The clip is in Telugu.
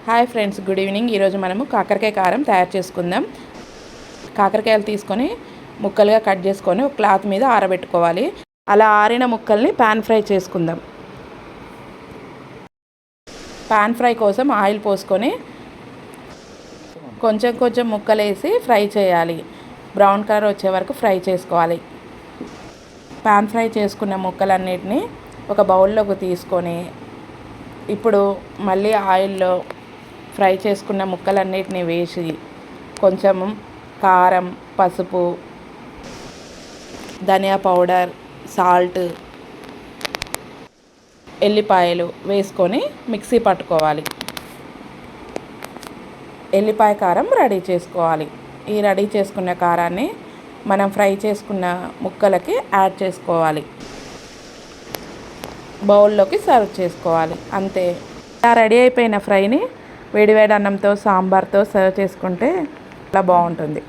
Hi friends, good evening. ఈరోజు మనము కాకరకాయ కారం తయారు చేసుకుందాం. కాకరకాయలు తీసుకొని ముక్కలుగా కట్ చేసుకొని ఒక క్లాత్ మీద ఆరబెట్టుకోవాలి. అలా ఆరిన ముక్కల్ని పాన్ ఫ్రై చేసుకుందాం. పాన్ ఫ్రై కోసం ఆయిల్ పోసుకొని కొంచెం కొంచెం ముక్కలు వేసి ఫ్రై చేయాలి. బ్రౌన్ కలర్ వచ్చే వరకు ఫ్రై చేసుకోవాలి. పాన్ ఫ్రై చేసుకున్న ముక్కలన్నిటిని ఒక బౌల్లోకి తీసుకొని ఇప్పుడు మళ్ళీ ఆయిల్లో ఫ్రై చేసుకున్న ముక్కలన్నిటిని వేసి కొంచెం కారం, పసుపు, ధనియా పౌడర్, సాల్ట్, ఎల్లిపాయలు వేసుకొని మిక్సీ పట్టుకోవాలి. ఎల్లిపాయ కారం రెడీ చేసుకోవాలి. ఈ రెడీ చేసుకున్న కారాన్ని మనం ఫ్రై చేసుకున్న ముక్కలకి యాడ్ చేసుకోవాలి. బౌల్లోకి సర్వ్ చేసుకోవాలి. అంతే. ఇలా రెడీ అయిపోయిన ఫ్రైని వేడివేడి అన్నంతో, సాంబార్తో సర్వ్ చేసుకుంటే చాలా బాగుంటుంది.